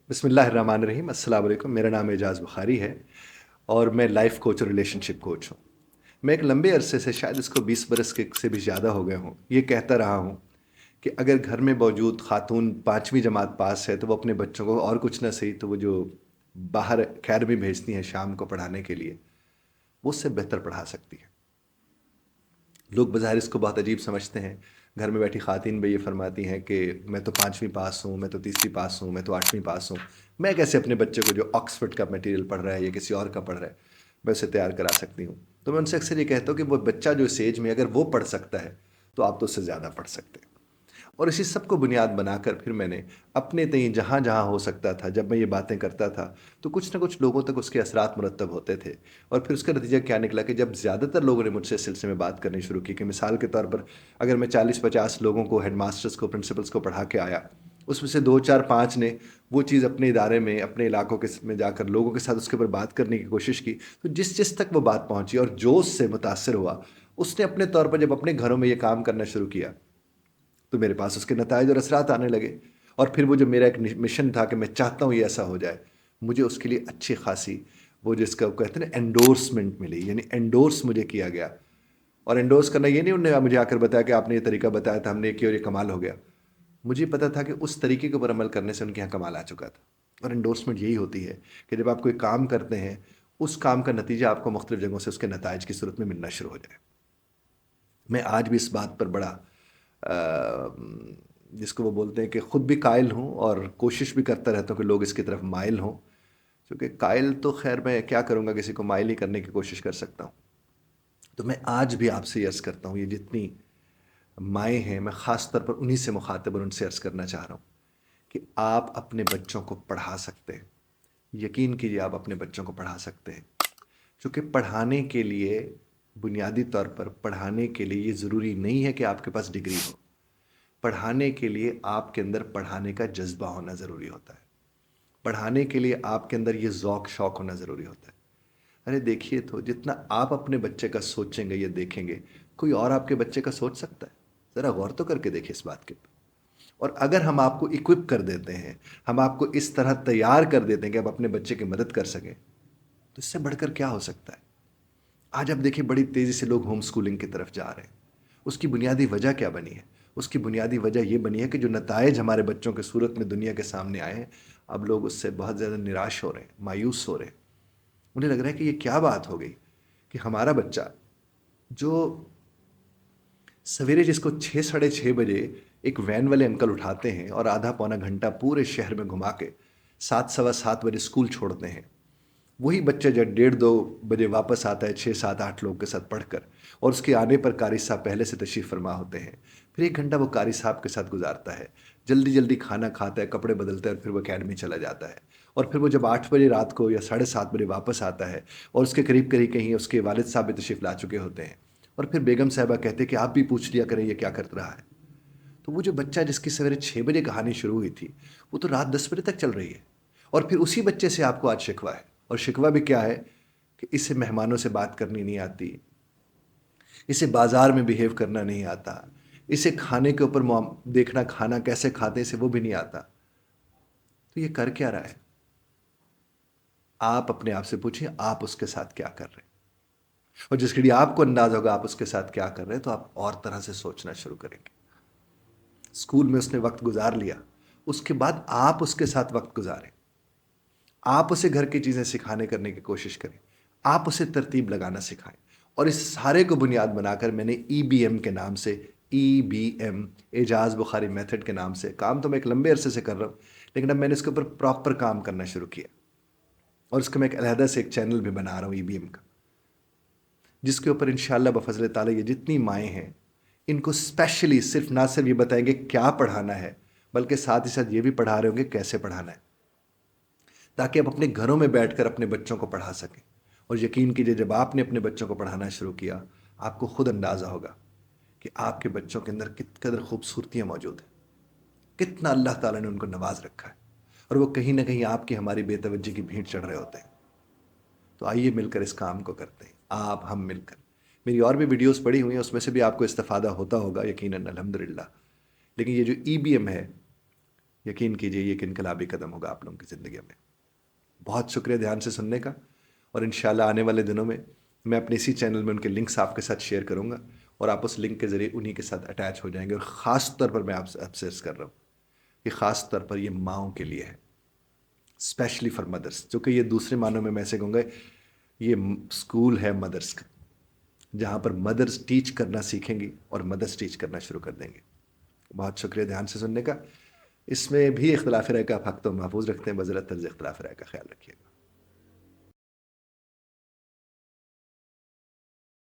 بسم اللہ الرحمن الرحیم، السلام علیکم۔ میرا نام اعجاز بخاری ہے اور میں لائف کوچ اور ریلیشن شپ کوچ ہوں۔ میں ایک لمبے عرصے سے، شاید اس کو 20 برس کے سے بھی زیادہ ہو گئے ہوں، یہ کہتا رہا ہوں کہ اگر گھر میں موجود خاتون 5ویں جماعت پاس ہے تو وہ اپنے بچوں کو اور کچھ نہ صحیح تو وہ جو باہر اکیڈمی بھیجتی ہیں شام کو پڑھانے کے لیے، وہ اس سے بہتر پڑھا سکتی ہے۔ لوگ بظاہر اس کو بہت عجیب سمجھتے ہیں۔ گھر میں بیٹھی خواتین بھی یہ فرماتی ہیں کہ میں تو 5ویں پاس ہوں، میں تو 3ویں پاس ہوں، میں تو 8ویں پاس ہوں، میں کیسے اپنے بچے کو جو آکسفورڈ کا میٹیریل پڑھ رہا ہے یا کسی اور کا پڑھ رہا ہے میں اسے تیار کرا سکتی ہوں؟ تو میں ان سے اکثر یہ کہتا ہوں کہ وہ بچہ جو اس ایج میں اگر وہ پڑھ سکتا ہے تو آپ تو اس سے زیادہ پڑھ سکتے ہیں۔ اور اسی سب کو بنیاد بنا کر پھر میں نے اپنے تئیں جہاں جہاں ہو سکتا تھا، جب میں یہ باتیں کرتا تھا تو کچھ نہ کچھ لوگوں تک اس کے اثرات مرتب ہوتے تھے۔ اور پھر اس کا نتیجہ کیا نکلا کہ جب زیادہ تر لوگوں نے مجھ سے اس سلسلے میں بات کرنی شروع کی، کہ مثال کے طور پر اگر میں 40-50 لوگوں کو، ہیڈ ماسٹرز کو، پرنسپلز کو پڑھا کے آیا، اس میں سے 2 4 5 نے وہ چیز اپنے ادارے میں، اپنے علاقوں کے میں جا کر لوگوں کے ساتھ اس کے اوپر بات کرنے کی کوشش کی، تو جس جس تک وہ بات پہنچی اور جو اس سے متاثر ہوا، اس نے اپنے طور پر جب اپنے گھروں میں یہ کام کرنا شروع کیا تو میرے پاس اس کے نتائج اور اثرات آنے لگے۔ اور پھر وہ جو میرا ایک مشن تھا کہ میں چاہتا ہوں یہ ایسا ہو جائے، مجھے اس کے لیے اچھی خاصی وہ جس کا کہتے ہیں نا انڈورسمنٹ ملی، یعنی انڈورس مجھے کیا گیا۔ اور انڈورس کرنا یہ نہیں انہوں نے مجھے آ کر بتایا کہ آپ نے یہ طریقہ بتایا تھا، ہم نے یہ کیا اور یہ کمال ہو گیا۔ مجھے پتا تھا کہ اس طریقے کے اوپر عمل کرنے سے ان کے یہاں کمال آ چکا تھا۔ اور انڈورسمنٹ یہی ہوتی ہے کہ جب آپ کوئی کام کرتے ہیں، اس کام کا نتیجہ آپ کو مختلف جگہوں سے اس کے نتائج کی صورت میں ملنا شروع ہو جائے۔ میں آج بھی اس بات پر بڑا جس کو وہ بولتے ہیں کہ خود بھی قائل ہوں اور کوشش بھی کرتا رہتا ہوں کہ لوگ اس کی طرف مائل ہوں، کیونکہ قائل تو خیر میں کیا کروں گا، کسی کو مائل ہی کرنے کی کوشش کر سکتا ہوں۔ تو میں آج بھی آپ سے یہ عرض کرتا ہوں، یہ جتنی مائیں ہیں میں خاص طور پر انہی سے مخاطب اور ان سے عرض کرنا چاہ رہا ہوں کہ آپ اپنے بچوں کو پڑھا سکتے ہیں۔ یقین کیجیے آپ اپنے بچوں کو پڑھا سکتے ہیں، چونکہ پڑھانے کے لیے، بنیادی طور پر پڑھانے کے لیے یہ ضروری نہیں ہے کہ آپ کے پاس ڈگری ہو۔ پڑھانے کے لیے آپ کے اندر پڑھانے کا جذبہ ہونا ضروری ہوتا ہے۔ پڑھانے کے لیے آپ کے اندر یہ ذوق شوق ہونا ضروری ہوتا ہے۔ ارے دیکھیے تو، جتنا آپ اپنے بچے کا سوچیں گے یا دیکھیں گے، کوئی اور آپ کے بچے کا سوچ سکتا ہے؟ ذرا غور تو کر کے دیکھیں اس بات کے اوپر۔ اور اگر ہم آپ کو اکوپ کر دیتے ہیں، ہم آپ کو اس طرح تیار کر دیتے ہیں کہ آپ اپنے بچے کی مدد کر سکیں، تو اس سے بڑھ کر کیا ہو سکتا ہے؟ آج آپ دیکھیں بڑی تیزی سے لوگ ہوم سکولنگ کی طرف جا رہے ہیں۔ اس کی بنیادی وجہ کیا بنی ہے؟ اس کی بنیادی وجہ یہ بنی ہے کہ جو نتائج ہمارے بچوں کے صورت میں دنیا کے سامنے آئے ہیں، اب لوگ اس سے بہت زیادہ نراش ہو رہے ہیں، مایوس ہو رہے ہیں۔ انہیں لگ رہا ہے کہ یہ کیا بات ہو گئی کہ ہمارا بچہ جو سویرے جس کو 6 ساڑھے 6 بجے ایک وین والے انکل اٹھاتے ہیں اور آدھا پونا گھنٹہ پورے شہر میں گھما کے 7 سوا 7 بجے اسکول چھوڑتے ہیں، وہی بچہ جب 1:30 2 بجے واپس آتا ہے 6 7 8 لوگ کے ساتھ پڑھ کر، اور اس کے آنے پر قاری صاحب پہلے سے تشریف فرما ہوتے ہیں، پھر 1 گھنٹہ وہ قاری صاحب کے ساتھ گزارتا ہے، جلدی جلدی کھانا کھاتا ہے، کپڑے بدلتا ہے اور پھر وہ اکیڈمی چلا جاتا ہے۔ اور پھر وہ جب 8 بجے رات کو یا 7:30 بجے واپس آتا ہے اور اس کے قریب قریب کہیں اس کے والد صاحب بھی تشریف لا چکے ہوتے ہیں، اور پھر بیگم صاحبہ کہتے ہیں کہ آپ بھی پوچھ لیا کریں یہ کیا کر رہا ہے۔ تو وہ جو بچہ جس کی سویرے 6 بجے کہانی شروع ہوئی تھی، وہ تو رات 10 بجے تک چل رہی ہے۔ اور پھر اسی بچے سے آپ کو آج شکوہ ہے، اور شکوہ بھی کیا ہے کہ اسے مہمانوں سے بات کرنی نہیں آتی، اسے بازار میں بیہیو کرنا نہیں آتا، اسے کھانے کے اوپر دیکھنا، کھانا کیسے کھاتے اسے وہ بھی نہیں آتا۔ تو یہ کر کیا رہا ہے؟ آپ اپنے آپ سے پوچھیں، آپ اس کے ساتھ کیا کر رہے ہیں؟ اور جس گھڑی آپ کو انداز ہوگا آپ اس کے ساتھ کیا کر رہے ہیں، تو آپ اور طرح سے سوچنا شروع کریں گے۔ اسکول میں اس نے وقت گزار لیا، اس کے بعد آپ اس کے ساتھ وقت گزاریں، آپ اسے گھر کی چیزیں سکھانے کرنے کی کوشش کریں، آپ اسے ترتیب لگانا سکھائیں۔ اور اس سارے کو بنیاد بنا کر میں نے EBM کے نام سے، EBM اعجاز بخاری میتھڈ کے نام سے، کام تو میں ایک لمبے عرصے سے کر رہا ہوں، لیکن اب میں نے اس کے اوپر پراپر کام کرنا شروع کیا، اور اس کا میں ایک علیحدہ سے ایک چینل بھی بنا رہا ہوں EBM کا، جس کے اوپر انشاءاللہ بفضل تعالیٰ یہ جتنی مائیں ہیں ان کو اسپیشلی صرف نہ صرف یہ بتائیں گے کیا پڑھانا ہے، بلکہ ساتھ ہی ساتھ یہ بھی پڑھا رہے ہوں گے کیسے پڑھانا ہے، تاکہ آپ اپنے گھروں میں بیٹھ کر اپنے بچوں کو پڑھا سکیں۔ اور یقین کیجئے جب آپ نے اپنے بچوں کو پڑھانا شروع کیا، آپ کو خود اندازہ ہوگا کہ آپ کے بچوں کے اندر کت قدر خوبصورتیاں موجود ہیں، کتنا اللہ تعالیٰ نے ان کو نواز رکھا ہے، اور وہ کہیں نہ کہیں آپ کی ہماری بے توجہی کی بھیٹ چڑھ رہے ہوتے ہیں۔ تو آئیے مل کر اس کام کو کرتے ہیں، آپ ہم مل کر۔ میری اور بھی ویڈیوز پڑی ہوئی ہیں، اس میں سے بھی آپ کو استفادہ ہوتا ہوگا یقیناً، الحمدللہ۔ لیکن یہ جو EBM ہے، یقین کیجئے یہ ایک انقلابی قدم ہوگا آپ لوگوں کی زندگی میں. بہت شکریہ دھیان سے سننے کا، اور انشاءاللہ آنے والے دنوں میں اپنے اسی چینل میں ان کے لنکس آپ کے ساتھ شیئر کروں گا، اور آپ اس لنک کے ذریعے انہی کے ساتھ اٹیچ ہو جائیں گے. اور خاص طور پر میں آپ سے افسوس کر رہا ہوں کہ خاص طور پر یہ ماؤں کے لیے ہے، اسپیشلی فار مدرس، جو کہ یہ دوسرے معنوں میں ایسے کہوں گا یہ اسکول ہے مدرس کا، جہاں پر مدرس ٹیچ کرنا سیکھیں گی اور مدرس ٹیچ کرنا شروع کر دیں گے. بہت شکریہ دھیان سے سننے کا. اس میں بھی اختلاف رائے کا آپ حق تو محفوظ رکھتے ہیں، بذرت طرز اختلاف رائے کا خیال رکھیے گا.